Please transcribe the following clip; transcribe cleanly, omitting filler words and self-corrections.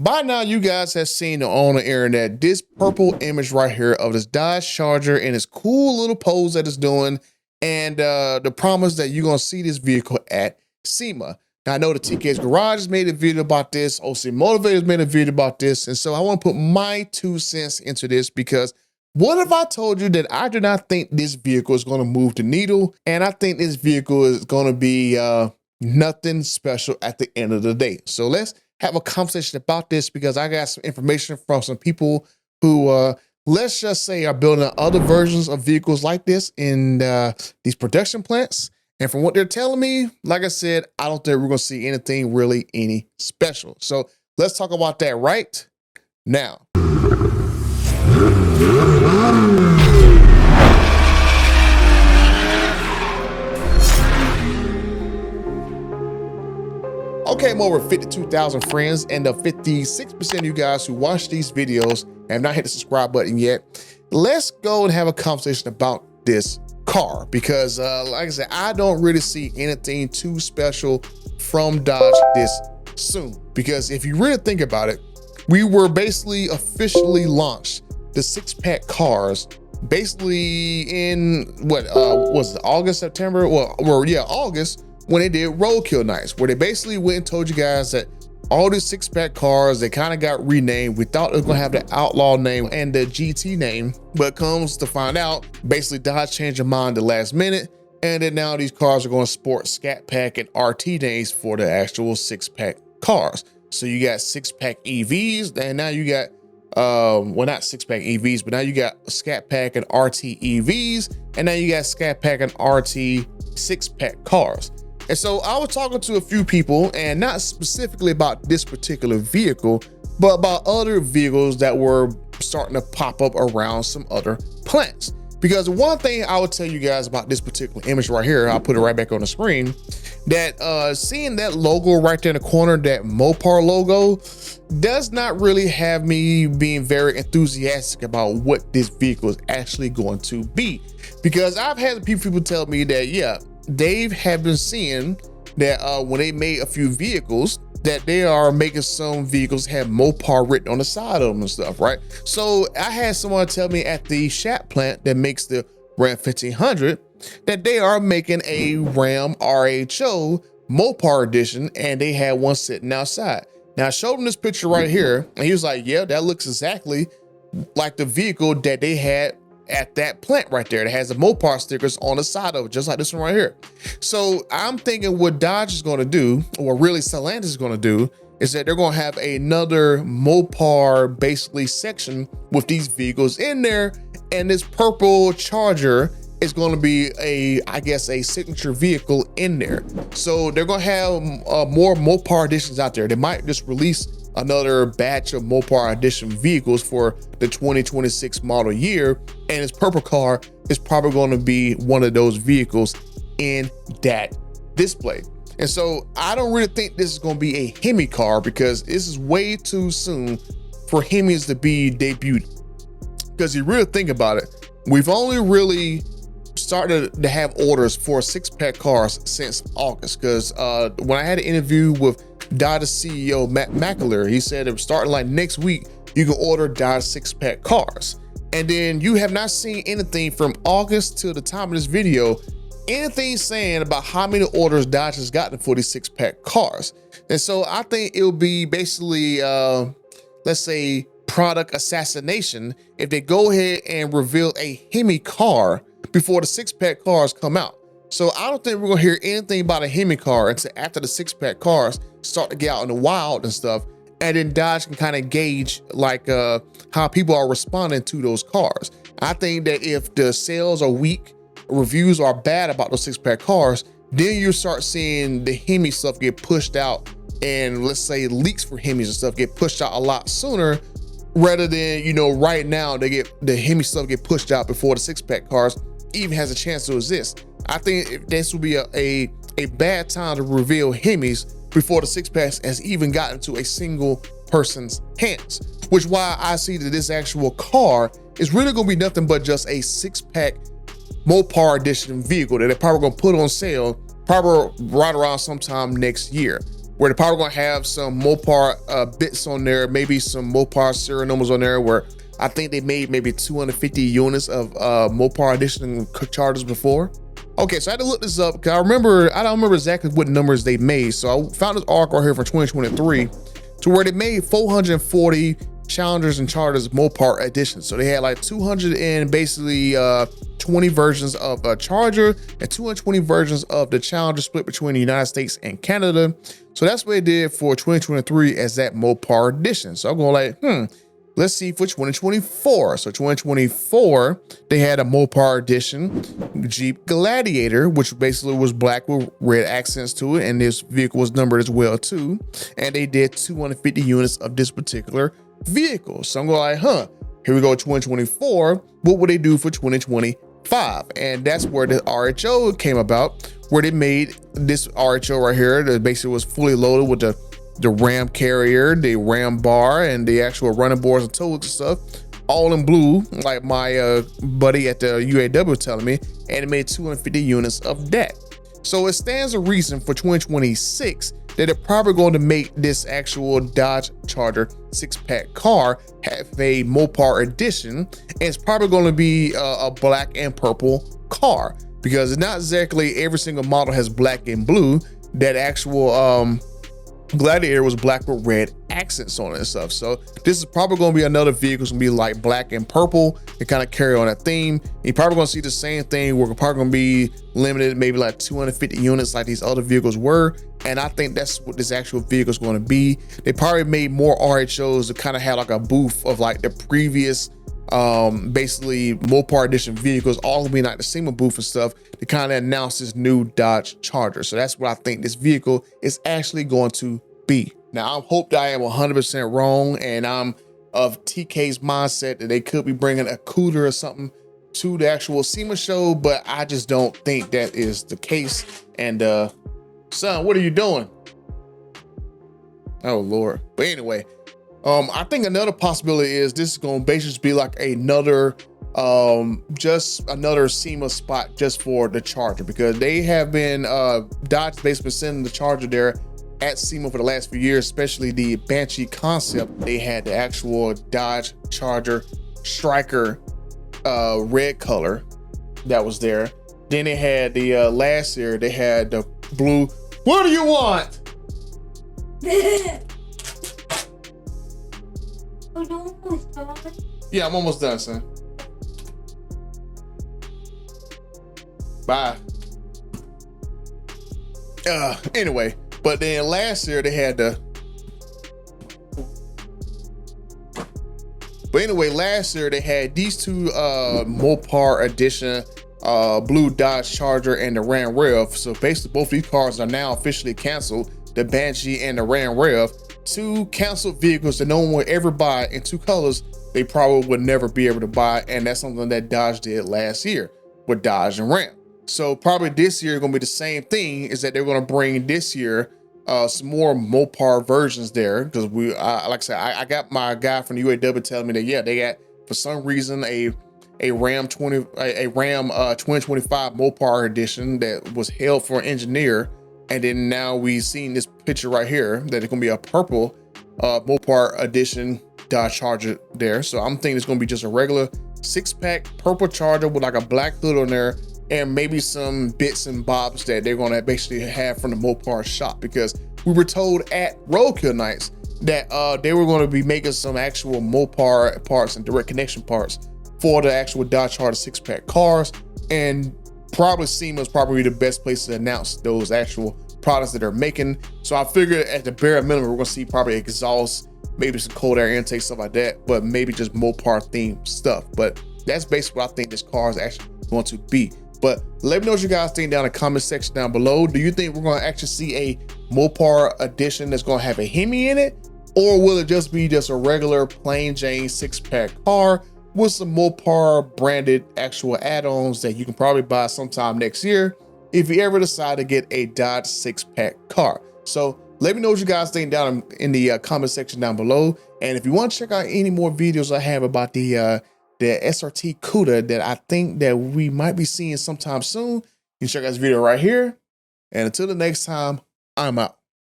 By now, you guys have seen on the internet this purple image right here of this Dodge Charger and its cool little pose that it's doing, and the promise that you're gonna see this vehicle at SEMA. Now I know the TK's Garage has made a video about this, OC Motivators made a video about this, and so I want to put my 2 cents into this because what if I told you that I do not think this vehicle is going to move the needle, and I think this vehicle is going to be nothing special at the end of the day? So let's have a conversation about this because I got some information from some people who, let's just say, are building other versions of vehicles like this in these production plants. And from what they're telling me, like I said, I don't think we're going to see anything really any special. So let's talk about that right now. Okay, I'm over 52,000 friends, and the 56% of you guys who watch these videos and have not hit the subscribe button yet, let's go and have a conversation about this car because like I said, I don't really see anything too special from Dodge this soon. Because if you really think about it, we were basically officially launched the SIXPACK cars basically in what was it, August, September? Well, yeah, August, when they did Roadkill Nights, where they basically went and told you guys that all these SIXPACK cars, they kind of got renamed. We thought it was gonna have the Outlaw name and the GT name, but comes to find out, basically Dodge changed their mind the last minute, and then now these cars are going to sport Scat Pack and RT names for the actual SIXPACK cars. So you got SIXPACK EVs, and now you got well, not SIXPACK EVs, but now you got Scat Pack and RT EVs, and now you got Scat Pack and RT SIXPACK cars. And so I was talking to a few people, and not specifically about this particular vehicle, but about other vehicles that were starting to pop up around some other plants. Because one thing I would tell you guys about this particular image right here, I'll put it right back on the screen, that seeing that logo right there in the corner, that Mopar logo, does not really have me being very enthusiastic about what this vehicle is actually going to be. Because I've had people tell me that, yeah, Dave have been seeing that when they made a few vehicles, that they are making some vehicles have Mopar written on the side of them and stuff, right? So I had someone tell me at the Shat plant that makes the Ram 1500 that they are making a Ram RHO Mopar edition, and they had one sitting outside. Now I showed him this picture right here, and he was like, yeah, that looks exactly like the vehicle that they had at that plant right there that has the Mopar stickers on the side of it, just like this one right here. So I'm thinking what Dodge is going to do, or really Stellantis is going to do, is that they're going to have another Mopar basically section with these vehicles in there, and this purple Charger is going to be I guess a signature vehicle in there. So they're going to have more Mopar editions out there. They might just release another batch of Mopar edition vehicles for the 2026 model year, and this purple car is probably going to be one of those vehicles in that display. And so I don't really think this is going to be a HEMI car, because this is way too soon for HEMIs to be debuted. Because you really think about it, we've only really started to have orders for SIXPACK cars since August. Because when I had an interview with Dodge CEO Matt McAleer, he said it was starting like next week, you can order Dodge SIXPACK cars. And then you have not seen anything from August to the time of this video, anything saying about how many orders Dodge has gotten for these SIXPACK cars. And so I think it'll be basically, let's say, product assassination if they go ahead and reveal a HEMI car before the SIXPACK cars come out. So I don't think we're gonna hear anything about a HEMI car until after the SIXPACK cars start to get out in the wild and stuff, and then Dodge can kind of gauge like how people are responding to those cars. I think that if the sales are weak, reviews are bad about those SIXPACK cars, then you start seeing the HEMI stuff get pushed out, and let's say leaks for HEMIs and stuff get pushed out a lot sooner, rather than, you know, right now they get the HEMI stuff get pushed out before the SIXPACK cars even has a chance to exist. I think this will be a bad time to reveal HEMIs before the SIXPACK has even gotten to a single person's hands, which is why I see that this actual car is really gonna be nothing but just a SIXPACK Mopar edition vehicle that they're probably gonna put on sale probably right around sometime next year. where they're probably gonna have some Mopar bits on there, maybe some Mopar serial numbers on there, where I think they made maybe 250 units of Mopar Edition chargers before. Okay, so I had to look this up because I don't remember exactly what numbers they made. So I found this article right here from 2023 to where they made 440 Challengers and Chargers Mopar Edition. So they had like 200 and basically 20 versions of a Charger and 220 versions of the Challenger, split between the United States and Canada. So that's what they did for 2023 as that Mopar Edition. So I'm going like, let's see for 2024. So 2024, they had a Mopar Edition Jeep Gladiator, which basically was black with red accents to it. And this vehicle was numbered as well too. And they did 250 units of this particular vehicle. So I'm going like, here we go, 2024. What would they do for 2025? And that's where the RHO came about, where they made this RHO right here that basically was fully loaded with the Ram carrier, the Ram bar, and the actual running boards and tow hooks and stuff, all in blue, like my buddy at the UAW was telling me, and it made 250 units of that. So it stands a reason for 2026 that they're probably going to make this actual Dodge Charger 6-pack car have a Mopar Edition, and it's probably going to be a black and purple car, because it's not exactly every single model has black and blue. That actual Gladiator was black with red accents on it and stuff. So this is probably going to be another vehicle. It's going to be like black and purple and kind of carry on that theme. You're probably going to see the same thing. We're probably going to be limited, maybe like 250 units like these other vehicles were. And I think that's what this actual vehicle is going to be. They probably made more RHOs to kind of have like a booth of like the previous basically Mopar Edition vehicles, all being like the SEMA booth and stuff, to kind of announce this new Dodge Charger. So that's what I think this vehicle is actually going to be. Now I hope that I am 100% wrong, and I'm of TK's mindset that they could be bringing a cooler or something to the actual SEMA show, but I just don't think that is the case. And son, what are you doing? Oh Lord. But anyway, I think another possibility is this is going to basically be like another, just another SEMA spot just for the Charger, because they have been, Dodge basically sending the Charger there at SEMA for the last few years, especially the Banshee concept. They had the actual Dodge Charger Striker red color that was there. Then they had the last year, they had the blue. What do you want? Yeah, I'm almost done, son. Bye. Anyway, but then last year they had the. But anyway, last year they had these two Mopar Edition blue Dodge Charger and the Ram Rev. So basically both these cars are now officially canceled, the Banshee and the Ram Rev. Two canceled vehicles that no one would ever buy in two colors they probably would never be able to buy, and that's something that Dodge did last year with Dodge and Ram. So probably this year gonna be the same thing, is that they're gonna bring this year some more Mopar versions there, because like I said, I got my guy from the UAW telling me that yeah, they got for some reason a Ram 2025 Mopar Edition that was held for an engineer. And then now we've seen this picture right here that it's gonna be a purple Mopar Edition Dodge Charger there. So I'm thinking it's gonna be just a regular 6-pack purple Charger with like a black hood on there, and maybe some bits and bobs that they're gonna basically have from the Mopar shop, because we were told at Roadkill Nights that they were gonna be making some actual Mopar parts and direct connection parts for the actual Dodge Charger 6-pack cars, and probably SEMA is probably the best place to announce those actual products that they're making. So I figured at the bare minimum, we're gonna see probably exhaust, maybe some cold air intake, stuff like that, but maybe just Mopar themed stuff. But that's basically what I think this car is actually going to be. But let me know what you guys think down in the comment section down below. Do you think we're gonna actually see a Mopar Edition that's gonna have a HEMI in it? Or will it just be just a regular plain Jane 6-pack car with some Mopar branded actual add-ons that you can probably buy sometime next year if you ever decide to get a Dodge 6-pack car? So let me know what you guys think down in the comment section down below. And if you want to check out any more videos I have about the SRT CUDA that I think that we might be seeing sometime soon, you can check out this video right here. And until the next time, I'm out.